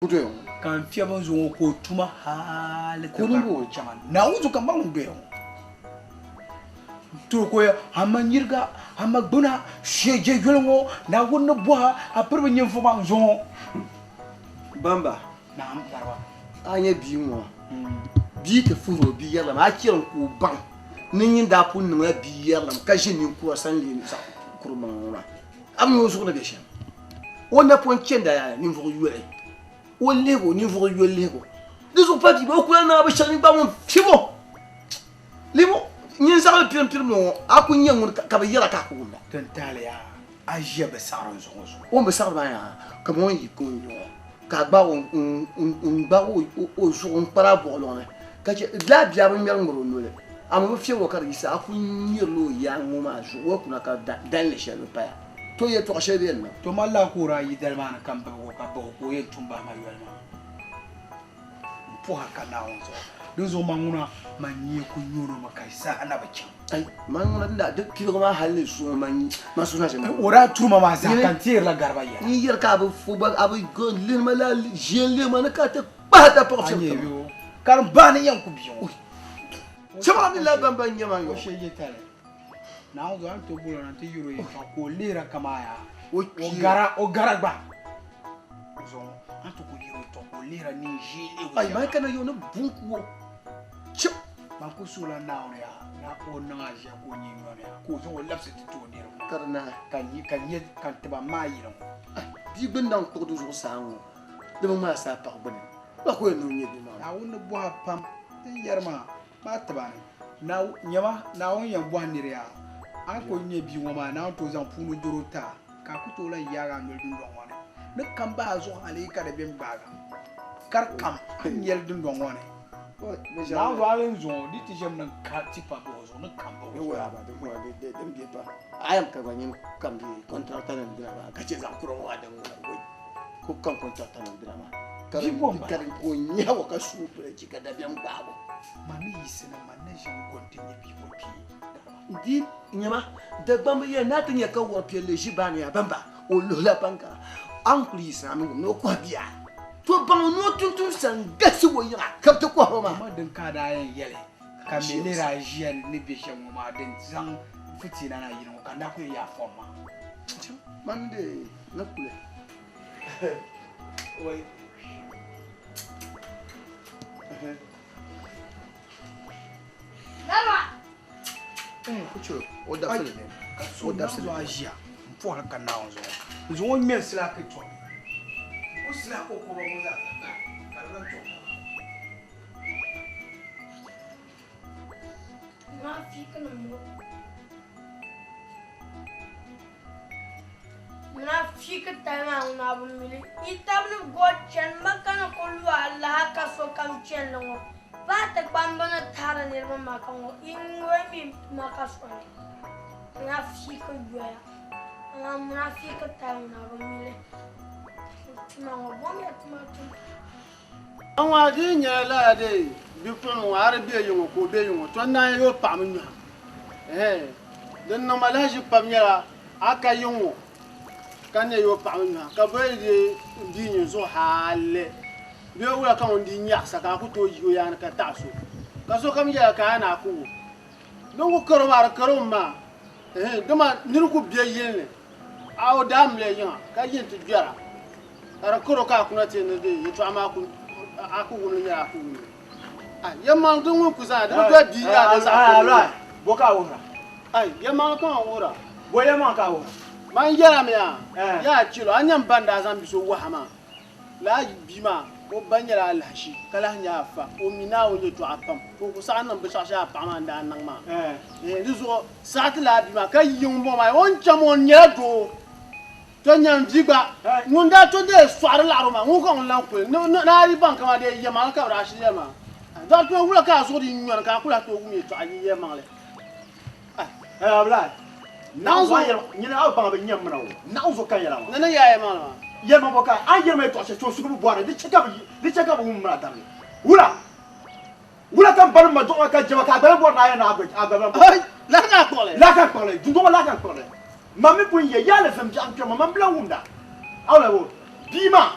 Kudo kan fiya ban zo ko tuma hal ta ko jaman na wuzu kan ban do yo to ko amma nyirga amma gbuna sheje yolongo na wonno boha a perbe nyem fo ban zo bamba na am garwa anya bi mo bi te furo bi yalla ma kiran ko ban nin da pun na bi yalla ka jinin ko san li sa kurma ma am yo zo na be shen wona pon kenda ya nin fo yure o lego ni vou yo lego dizo pa di ba ko na ba shani ba mo fibo limo ni sa le pim no aku nyen ka ba yira ka ko na tan tale ya aje be saro zo o be saro ba ya ka mo yi ko yo ka gba ba o zo on para bo lo ne ka je la bia ba mi ngoro no le am fibo ka ri sa aku nyelo ya ngoma zo ko na ka dan le shelo pa ya to ye to shebe na to malla ko ra yi dalmana kan ba ko ye tumba ma yelma po haka na wonzo dozo manguna manyi ku nyoro makaisa ana bakin ai manguna da duk kilo ma halin su manyi masu na jama'a ora turma ma za kan tir la garba ya ni yer ka bu football abu gon lin ma la jien le ma na ka ta ba ta por anye biyo kan ba ni yanku biyo chama ni la bamba nyama yo shege tale na zo an to bolo na te yuro yi ko lera kama ya o gara gba zo an to ko yuro to ko lera ni jile ai mai kana yo na bunku chip man ko sula na on ya na ko na aja ko ni no ya ko zo lapse ti to ne karna kan te ba ma yi no bi ben dan ko do zo sango de ma sa pa bane ba ko no ni bi ma na wonna bo pam te yarma ba ta ba na nyama na won yan bo ni ya an ko nye bi woma na to zan puno jorota ka kuto lan yaga ngol dun don wona ne kan ba zo hali ka da ben baga kar kam an yel dun don wona na zo alen zo di ti jem nan ka ti pa bo zo ne kan ba yo ya ba de ko de dem bi ba ayam ka banyin kam bi contract nan dina ba ka ce zan kuro wa da ko kan contract nan dina ma kar ko nyawo ka su pre ci ka da ben bago mani yisina manne jem gonti ni bi ko pi di nyama da bamba ye na tanya ka wo pele jibani ya bamba o lo la banka ankli sa mi no kwa bia to ban no tuntun san gasi wo ya ka to ko ma din ka da yan yele ka me ne ra jian ni bi shan ma din zan fiti na yin ka na ku ya forma man de na kule wai kucho o da fele ne o da fele ajia mpo haka na onzo nzo won men sila ke to o sila ko ko ba mo za ka ran to na fica no mo na fica tama una bumili itabnu gochan makana kullu allah ka so kam chen lo Bata bambana tara nirma makango ingwe mi makasone na fiko yoya na fiko tauna romile tumango bonga tumatu anwa di nyala de bi fun war bi yungo ko be yungo to na yo pam nya den no malaji pam nya aka yungo kan yo pam nya ka be di nyu zo hale bi o wa kan di nya saka ku to yigo yana ka taso ka so kam ya ka na ku don ku karo war karo ma dama niru ku biye yele aw dam le nya ka yin ti jara ara koro ka ku na te ne de to ama ku aku ku nya aku yamma don ku sa da do bi ya da sa ko boka wora yamma kan wora bo yamma ka wora man yara me ya chilo anyam banda zan bi so wa hama la bima o banyara alhashi kala nya fa o mina o le to apam ko sa nan be sa pa man da nan ma ni zo sa ti la bima ka yin bo ma on chamo nya do to nyam jiba ngunda to de swar la ro ma ngun ko lan ko na ri ban kama de yema ka ra shi yema da to wula ka so di nyon ka kula to gumi to ayi yema le abla na zo nyina aw ba nyam na o na zo kan yara na na ya yema ma yema boka an yema to se to sugu boare di cheka bu mra dami wula kan ban ma do ka jema ka ba bo na ya na agba la ka kole du do la kan kole mami pun ye ya le fam jam kema mam bla wunda awla wo bima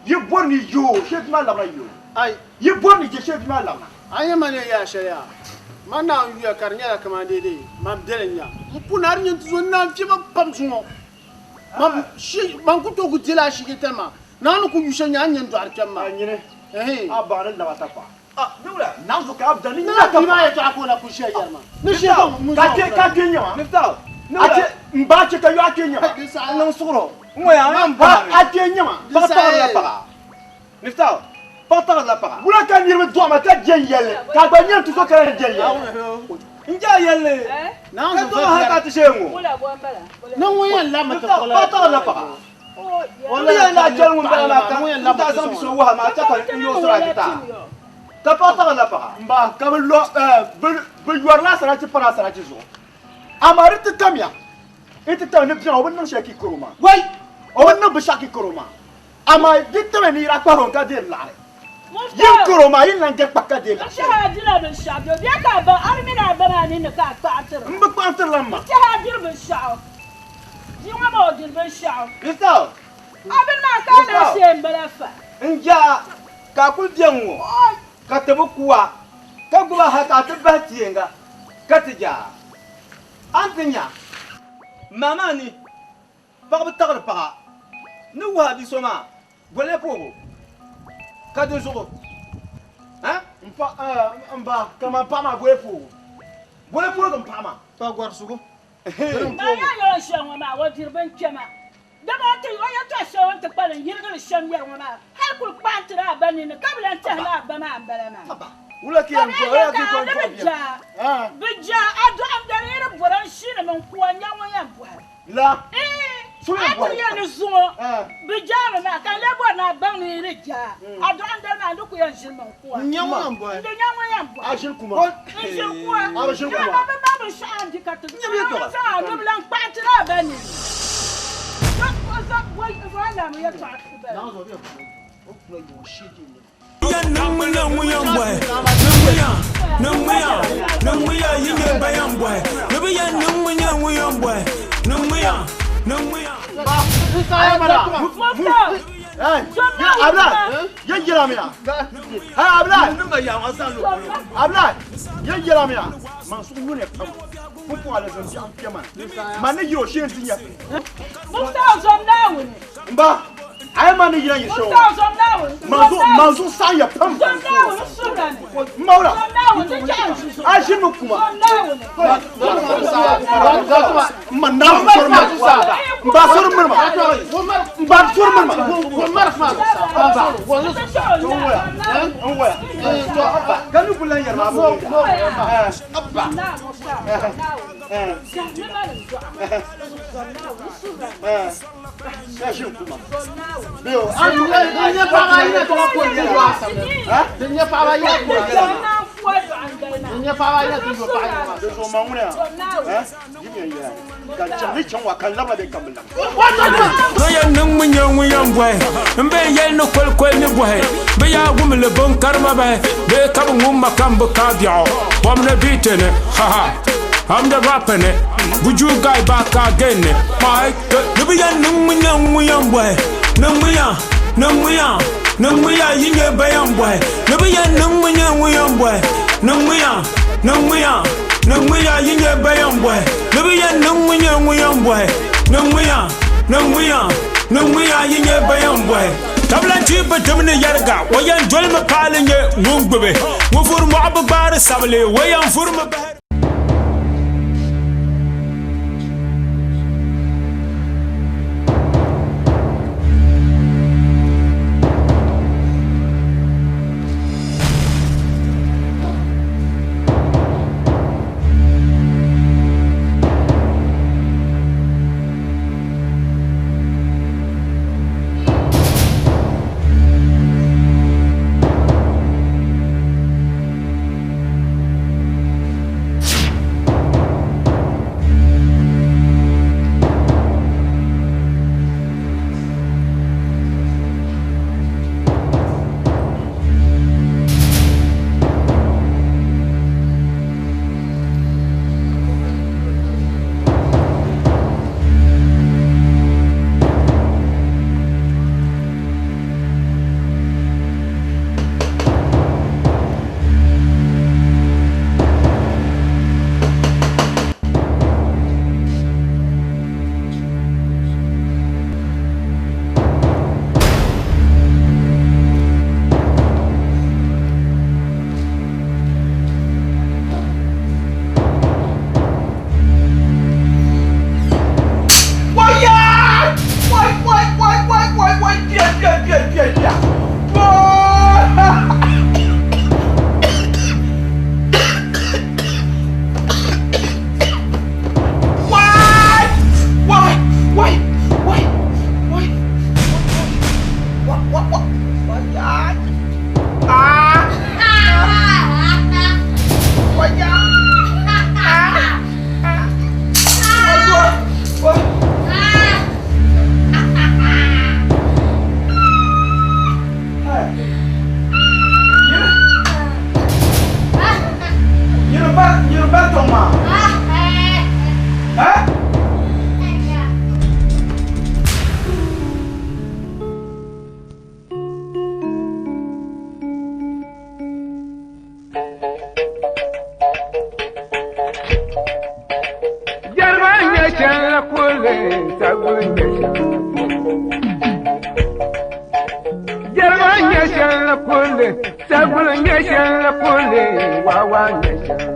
يبوني جو شد ما لما يو أي يبوني شد ما لما أي من يا شيا ما ناو يا كارنيا كمان دي ما بدلنيا ممكن أرني تزوجنا في ما بمسمو ما شيء ما كنت أقول تلا شيء تما نانو كل شيء يعني ندور كمان أني إيه أبغى أنا ما تبغى نولا نانزو كأبدا نيجي ما يتعقون كل شيء يا ما نشيء كاتينيا نفتح ate mbache ka yo akenya na nsuro moya amba akenya ma pata la para nifta pata la para bula kan yirme do ma ta jeyele ka ba nyen tu so kala jeyele inja yele na zo ha ka tishengu na moya la ma ta pata la para wala ya na jelu mbala na ka ta zo biso wa ma ta ka yo sura kita ta pata la para mba ka lo bu yor la sara ti para sara ti zo amari ti tamya iti tamya ni pina obin shaki kuruma wai obin bi shaki kuruma ama ditta ni ra kwaro ka de lare yin kuruma yin nan ke pakka de la shahadira bin shab yo dia ka ba armina ba ma ni ka ta'tir mba kwantir lamma shahadir bin shab jinga mo dir bin shab ita abin ma ka na shem balafa inja ka kul jengo ka tabu kuwa ka guba hata tabba tienga ka tija antinya mama ni pagba tagar paga ni wa bi soma gole pogo ka de jogo hein mba kama pama gole pogo mpa ma pa gwar sugo ma ya yo shem ma wa dir ban chema da ba ta yo ya ta shem ta kala yirga shem yar ma har kul pantira bani ni kabla ta la ba ma ambala ma ولا كي ولا كي كون بجا ادو ام دارير بوران شين من كوانيا ويا بو لا شو يا نزو بجا ما كان لبو نا بان رجا ادو ام دار ما ندو كو شين من كو نياما بو نياما بو اشل كوما اشل كو اشل كوما ما شان دي كات نيا نبلان باترا بني وي وانا ما يطلع ya numuya boy numuya yinye bayan boy nubiya numuya boy numuya abla ya jiramina ha abla numa ya wasan abla ya jiramina mansu yune pam kuku ala zanji am kema man yo shin tinya musta zondawo mba ay man yira yi show manzo sa ya pam maura ashin kuma manna forma mba surma mba surma kanu bulan yar ma abba ashin kuma Meu, dinha para aí na tua coisa. Dinha para aí na tua coisa. Dinha para aí na tua coisa. Eu sou uma mulher. ya numuya boy mbe yel no kol ni boy be ya gum le bon karma ba be kab ngum makam bu ka biao bom na bitene ha ha am da rapene buju guy ba ka gene mai be ya numuya boy numuya yinye bayan boy be ya numuya boy numuya yinye bayan boy be ya numuya boy numuya yinye bayan boy tabla jiba dumne yarga wayan jolma palinye ngungbe ngufur mu abbar sable wayan furma wa wa ne